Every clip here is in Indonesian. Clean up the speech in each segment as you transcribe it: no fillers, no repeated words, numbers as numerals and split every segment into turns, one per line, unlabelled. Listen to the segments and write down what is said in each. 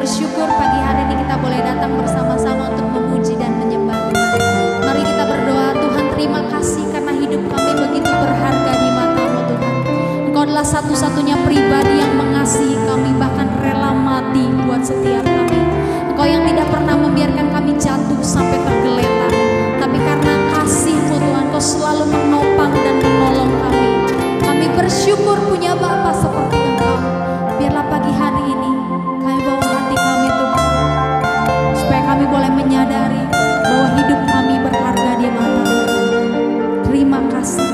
bersyukur pagi hari ini kita boleh datang bersama-sama untuk memuji dan menyembah Tuhan. Mari kita berdoa. Tuhan, terima kasih karena hidup kami begitu berharga di mata-Mu Tuhan. Engkau adalah satu-satunya pribadi yang mengasihi kami, bahkan rela mati buat setiap kami. Engkau yang tidak pernah membiarkan kami jatuh sampai tergeletak, tapi karena kasih-Mu Tuhan, Kau selalu menopang dan menolong kami. Kami bersyukur punya Bapa seperti Engkau. Biarlah pagi hari ini kami bawa hati kami Tuhan, supaya kami boleh menyadari bahwa hidup kami berharga di mata-Mu. Terima kasih.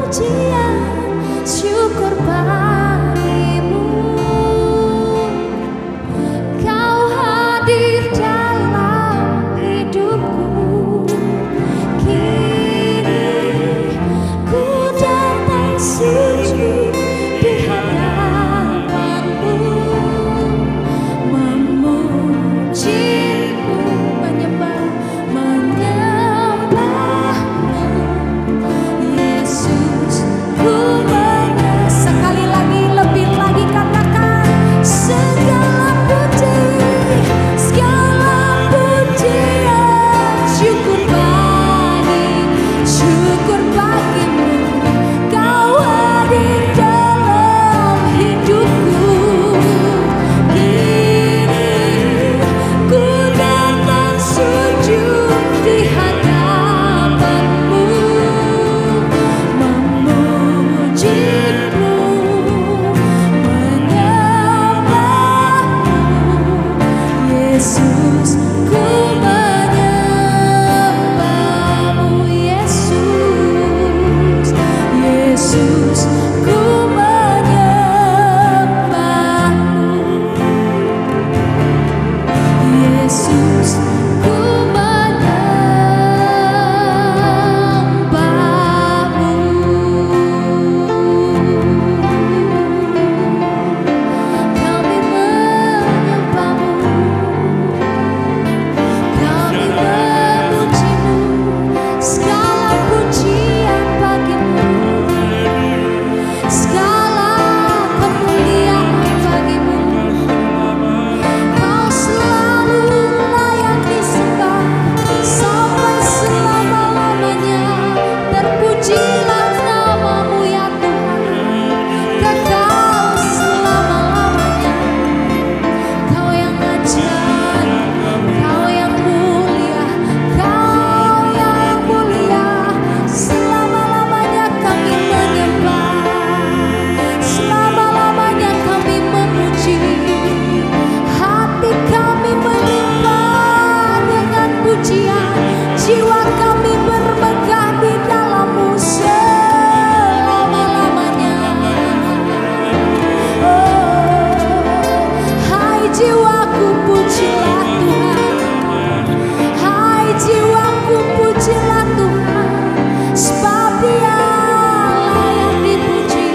pujian, syukur bagimu. Kau hadir dalam hidupku. Kini ku datang sujud di hadapanmu, memujimu, menyembahmu. Yesus, ku sekali lagi, lebih lagi katakan segala pujian, syukur bagimu. Kau hadir dalam hidupku. Kini ku datang sujud di hadapanmu, memujimu, menyembahmu. Yesus, ku menyembahmu. Yesus, Yesus, ku menyembahmu. Yesus, ku menyembahmu. Kami menyembahmu, kami memujimu, segala pujian bagimu, segala kemuliaan bagimu. Kau selalu layak disembah sampai selama-lamanya. Terpujilah namamu ya Tuhan, kekal selama-lamanya. Kau yang ajaib, Kau yang mulia, Kau yang mulia. Selama-lamanya kami menyembah, selama-lamanya kami memuji. Hati kami menyembah dengan pujian, jiwa kami bermegah di dalam-Mu selama-lamanya. Oh, hai jiwaku, pujilah Tuhan. Hai jiwaku, pujilah Tuhan, sebab Dia layak dipuji,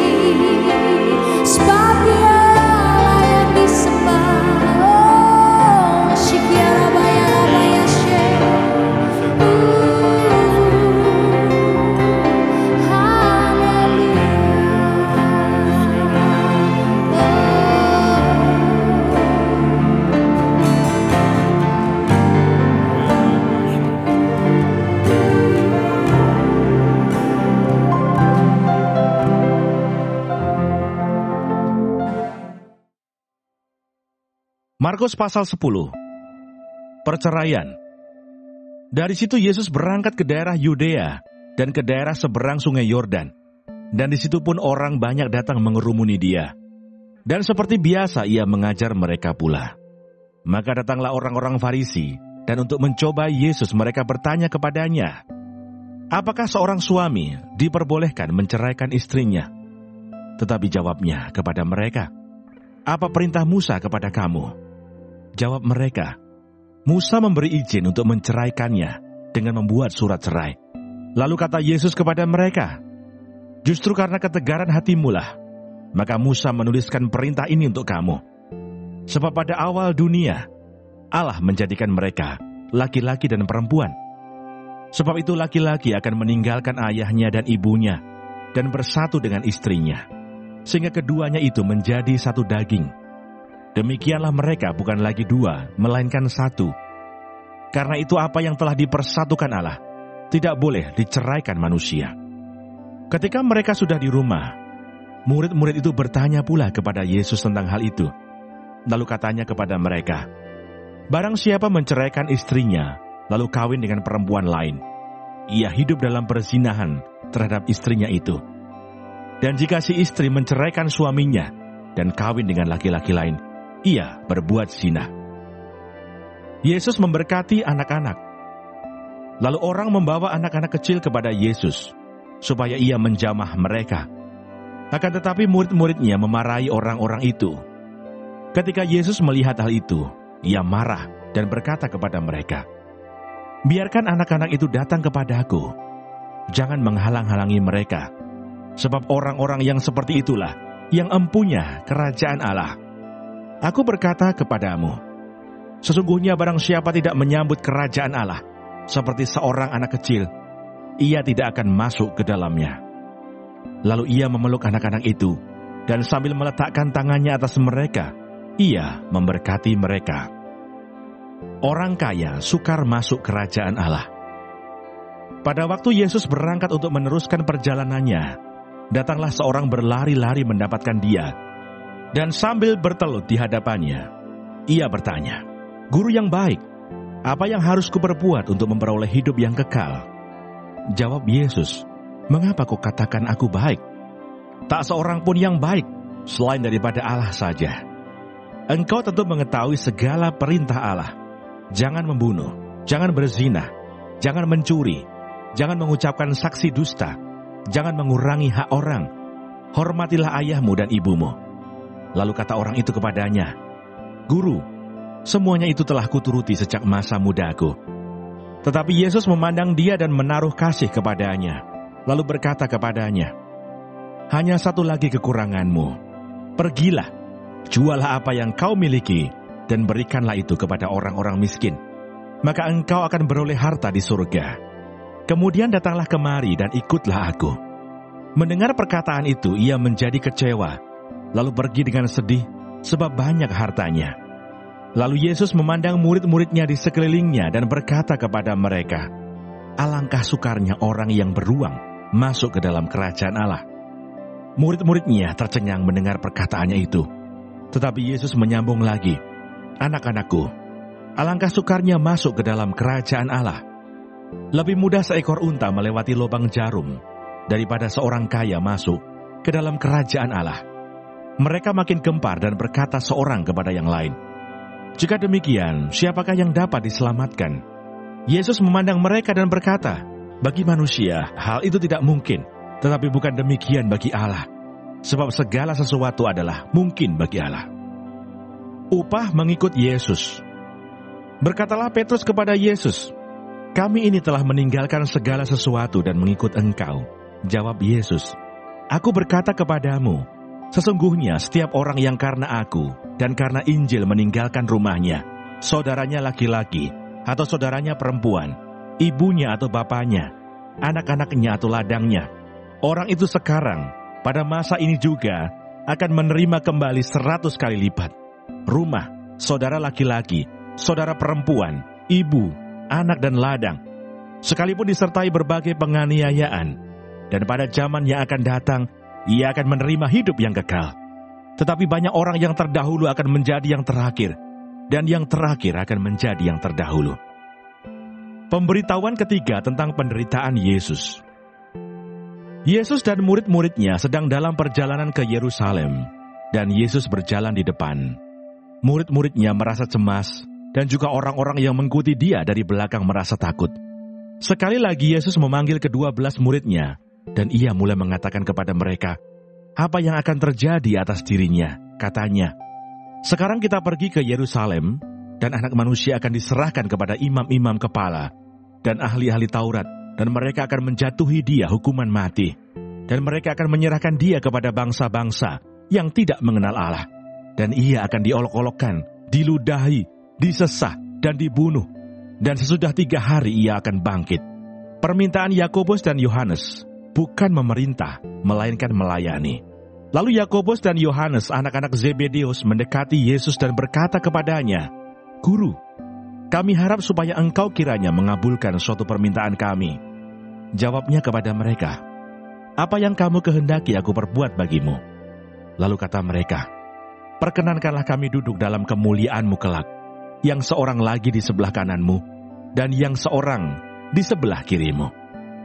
sebab Dia layak disembah. Oh, Shikiara Bayara Bayashe. Haleluya.
Markus pasal 10. Perceraian. Dari situ Yesus berangkat ke daerah Yudea dan ke daerah seberang sungai Yordan. Dan di situ pun orang banyak datang mengerumuni Dia. Dan seperti biasa Ia mengajar mereka pula. Maka datanglah orang-orang Farisi, dan untuk mencoba Yesus mereka bertanya kepadanya, apakah seorang suami diperbolehkan menceraikan istrinya? Tetapi jawabnya kepada mereka, apa perintah Musa kepada kamu? Jawab mereka, Musa memberi izin untuk menceraikannya dengan membuat surat cerai. Lalu kata Yesus kepada mereka, justru karena ketegaran hatimulah, maka Musa menuliskan perintah ini untuk kamu. Sebab pada awal dunia, Allah menjadikan mereka laki-laki dan perempuan. Sebab itu laki-laki akan meninggalkan ayahnya dan ibunya dan bersatu dengan istrinya, sehingga keduanya itu menjadi satu daging. Demikianlah mereka bukan lagi dua, melainkan satu. Karena itu apa yang telah dipersatukan Allah tidak boleh diceraikan manusia. Ketika mereka sudah di rumah, murid-murid itu bertanya pula kepada Yesus tentang hal itu. Lalu katanya kepada mereka, barang siapa menceraikan istrinya, lalu kawin dengan perempuan lain, ia hidup dalam perzinahan terhadap istrinya itu. Dan jika si istri menceraikan suaminya dan kawin dengan laki-laki lain, ia berbuat zina. Yesus memberkati anak-anak. Lalu orang membawa anak-anak kecil kepada Yesus, supaya ia menjamah mereka. Akan tetapi murid-muridnya memarahi orang-orang itu. Ketika Yesus melihat hal itu, ia marah dan berkata kepada mereka, "Biarkan anak-anak itu datang kepadaku. Jangan menghalang-halangi mereka, sebab orang-orang yang seperti itulah yang empunya kerajaan Allah. Aku berkata kepadamu, sesungguhnya barang siapa tidak menyambut kerajaan Allah seperti seorang anak kecil, ia tidak akan masuk ke dalamnya." Lalu ia memeluk anak-anak itu, dan sambil meletakkan tangannya atas mereka, ia memberkati mereka. Orang kaya sukar masuk kerajaan Allah. Pada waktu Yesus berangkat untuk meneruskan perjalanannya, datanglah seorang berlari-lari mendapatkan dia, dan sambil bertelut di hadapannya, ia bertanya, "Guru yang baik, apa yang harus kuperbuat untuk memperoleh hidup yang kekal?" Jawab Yesus, "Mengapa kau katakan aku baik? Tak seorang pun yang baik selain daripada Allah saja. Engkau tentu mengetahui segala perintah Allah. Jangan membunuh, jangan berzina, jangan mencuri, jangan mengucapkan saksi dusta, jangan mengurangi hak orang, hormatilah ayahmu dan ibumu." Lalu kata orang itu kepadanya, "Guru, semuanya itu telah kuturuti sejak masa mudaku." Tetapi Yesus memandang dia dan menaruh kasih kepadanya, lalu berkata kepadanya, "Hanya satu lagi kekuranganmu. Pergilah, jualah apa yang kau miliki, dan berikanlah itu kepada orang-orang miskin. Maka engkau akan beroleh harta di surga. Kemudian datanglah kemari dan ikutlah aku." Mendengar perkataan itu, ia menjadi kecewa, lalu pergi dengan sedih, sebab banyak hartanya. Lalu Yesus memandang murid-muridnya di sekelilingnya dan berkata kepada mereka, "Alangkah sukarnya orang yang beruang masuk ke dalam kerajaan Allah." Murid-muridnya tercengang mendengar perkataannya itu. Tetapi Yesus menyambung lagi, "Anak-anakku, alangkah sukarnya masuk ke dalam kerajaan Allah. Lebih mudah seekor unta melewati lubang jarum daripada seorang kaya masuk ke dalam kerajaan Allah." Mereka makin gempar dan berkata seorang kepada yang lain, "Jika demikian, siapakah yang dapat diselamatkan?" Yesus memandang mereka dan berkata, "Bagi manusia, hal itu tidak mungkin, tetapi bukan demikian bagi Allah, sebab segala sesuatu adalah mungkin bagi Allah." Upah mengikut Yesus. Berkatalah Petrus kepada Yesus, "Kami ini telah meninggalkan segala sesuatu dan mengikut Engkau." Jawab Yesus, "Aku berkata kepadamu, sesungguhnya setiap orang yang karena aku dan karena Injil meninggalkan rumahnya, saudaranya laki-laki atau saudaranya perempuan, ibunya atau bapaknya, anak-anaknya atau ladangnya, orang itu sekarang, pada masa ini juga, akan menerima kembali 100 kali lipat. Rumah, saudara laki-laki, saudara perempuan, ibu, anak dan ladang, sekalipun disertai berbagai penganiayaan, dan pada zaman yang akan datang, ia akan menerima hidup yang kekal. Tetapi banyak orang yang terdahulu akan menjadi yang terakhir, dan yang terakhir akan menjadi yang terdahulu." Pemberitahuan ketiga tentang penderitaan Yesus. Yesus dan murid-muridnya sedang dalam perjalanan ke Yerusalem, dan Yesus berjalan di depan. Murid-muridnya merasa cemas, dan juga orang-orang yang mengikuti dia dari belakang merasa takut. Sekali lagi Yesus memanggil ke-12 muridnya, dan ia mulai mengatakan kepada mereka apa yang akan terjadi atas dirinya. Katanya, "Sekarang kita pergi ke Yerusalem, dan Anak Manusia akan diserahkan kepada imam-imam kepala dan ahli-ahli Taurat, dan mereka akan menjatuhi dia hukuman mati, dan mereka akan menyerahkan dia kepada bangsa-bangsa yang tidak mengenal Allah, dan ia akan diolok-olokkan, diludahi, disesah, dan dibunuh, dan sesudah 3 hari ia akan bangkit." Permintaan Yakobus dan Yohanes, bukan memerintah, melainkan melayani. Lalu Yakobus dan Yohanes, anak-anak Zebedeus, mendekati Yesus dan berkata kepadanya, "Guru, kami harap supaya engkau kiranya mengabulkan suatu permintaan kami." Jawabnya kepada mereka, "Apa yang kamu kehendaki aku perbuat bagimu?" Lalu kata mereka, "Perkenankanlah kami duduk dalam kemuliaan-Mu kelak, yang seorang lagi di sebelah kananmu, dan yang seorang di sebelah kirimu."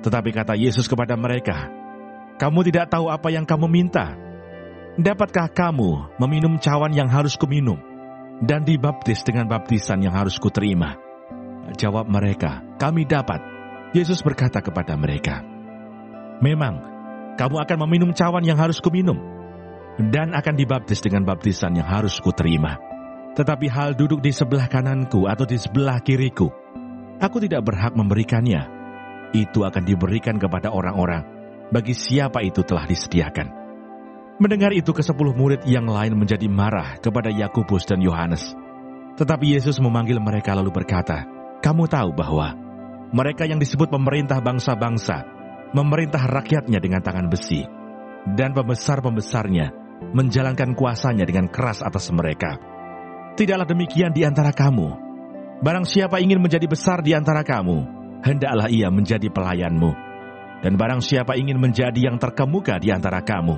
Tetapi kata Yesus kepada mereka, "Kamu tidak tahu apa yang kamu minta. Dapatkah kamu meminum cawan yang harus kuminum, dan dibaptis dengan baptisan yang harus kuterima?" Jawab mereka, "Kami dapat." Yesus berkata kepada mereka, Memang, kamu akan meminum cawan yang harus kuminum, dan akan dibaptis dengan baptisan yang harus kuterima. Tetapi hal duduk di sebelah kananku atau di sebelah kiriku, aku tidak berhak memberikannya. Itu akan diberikan kepada orang-orang bagi siapa itu telah disediakan. Mendengar itu, ke-10 murid yang lain menjadi marah kepada Yakobus dan Yohanes. Tetapi Yesus memanggil mereka lalu berkata, "Kamu tahu bahwa mereka yang disebut pemerintah bangsa-bangsa memerintah rakyatnya dengan tangan besi, dan pembesar-pembesarnya menjalankan kuasanya dengan keras atas mereka. Tidaklah demikian di antara kamu. Barang siapa ingin menjadi besar di antara kamu, hendaklah ia menjadi pelayanmu. Dan barang siapa ingin menjadi yang terkemuka di antara kamu,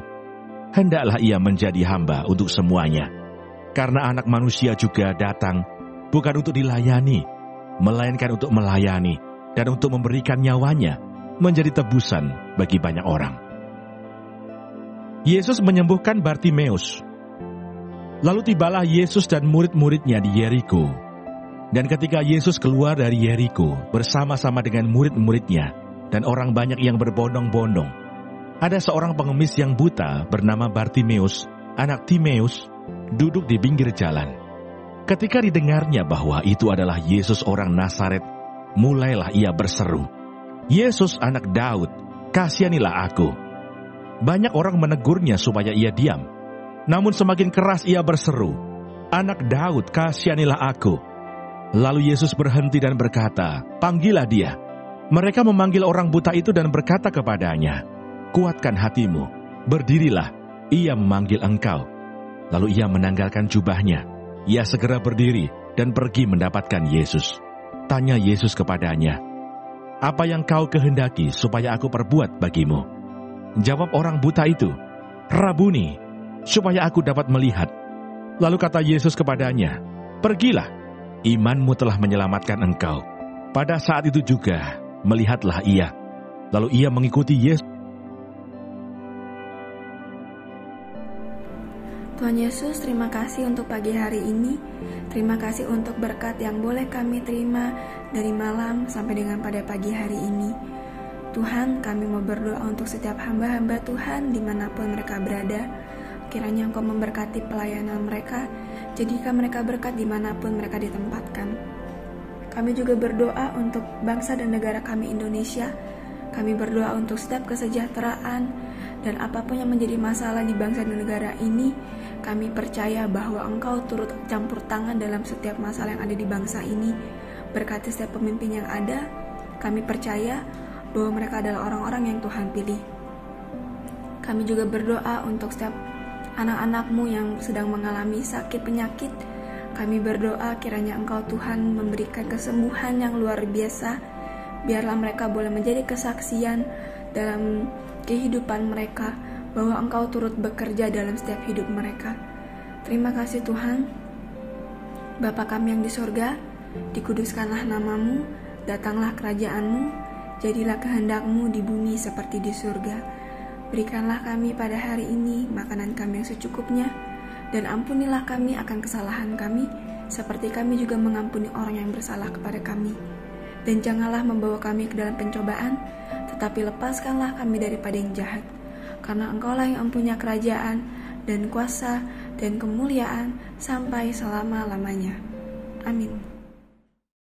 hendaklah ia menjadi hamba untuk semuanya. Karena Anak Manusia juga datang, bukan untuk dilayani, melainkan untuk melayani, dan untuk memberikan nyawanya menjadi tebusan bagi banyak orang." Yesus menyembuhkan Bartimeus. Lalu tibalah Yesus dan murid-muridnya di Yeriko. Dan ketika Yesus keluar dari Yeriko bersama-sama dengan murid-muridnya dan orang banyak yang berbondong-bondong, ada seorang pengemis yang buta bernama Bartimeus, anak Timeus, duduk di pinggir jalan. Ketika didengarnya bahwa itu adalah Yesus orang Nazaret, mulailah ia berseru, "Yesus anak Daud, kasihanilah aku." Banyak orang menegurnya supaya ia diam. Namun semakin keras ia berseru, "Anak Daud, kasihanilah aku." Lalu Yesus berhenti dan berkata, "Panggillah dia." Mereka memanggil orang buta itu dan berkata kepadanya, "Kuatkan hatimu, berdirilah, ia memanggil engkau." Lalu ia menanggalkan jubahnya. Ia segera berdiri dan pergi mendapatkan Yesus. Tanya Yesus kepadanya, "Apa yang kau kehendaki supaya aku perbuat bagimu?" Jawab orang buta itu, "Rabuni, supaya aku dapat melihat." Lalu kata Yesus kepadanya, "Pergilah, imanmu telah menyelamatkan engkau." Pada saat itu juga, melihatlah ia. Lalu ia mengikuti Yesus.
Tuhan Yesus, terima kasih untuk pagi hari ini. Terima kasih untuk berkat yang boleh kami terima dari malam sampai dengan pada pagi hari ini. Tuhan, kami mau berdoa untuk setiap hamba-hamba Tuhan dimanapun mereka berada. Kiranya Engkau memberkati pelayanan mereka, jadikan mereka berkat dimanapun mereka ditempatkan. Kami juga berdoa untuk bangsa dan negara kami Indonesia. Kami berdoa untuk setiap kesejahteraan dan apapun yang menjadi masalah di bangsa dan negara ini. Kami percaya bahwa Engkau turut campur tangan dalam setiap masalah yang ada di bangsa ini. Berkati setiap pemimpin yang ada, kami percaya bahwa mereka adalah orang-orang yang Tuhan pilih. Kami juga berdoa untuk setiap anak-anak-Mu yang sedang mengalami sakit penyakit. Kami berdoa kiranya Engkau Tuhan memberikan kesembuhan yang luar biasa. Biarlah mereka boleh menjadi kesaksian dalam kehidupan mereka, bahwa Engkau turut bekerja dalam setiap hidup mereka. Terima kasih Tuhan. Bapa kami yang di sorga, dikuduskanlah nama-Mu, datanglah kerajaan-Mu, jadilah kehendak-Mu di bumi seperti di surga. Berikanlah kami pada hari ini makanan kami yang secukupnya, dan ampunilah kami akan kesalahan kami, seperti kami juga mengampuni orang yang bersalah kepada kami. Dan janganlah membawa kami ke dalam pencobaan, tetapi lepaskanlah kami daripada yang jahat. Karena Engkaulah yang mempunyai kerajaan dan kuasa dan kemuliaan sampai selama-lamanya. Amin.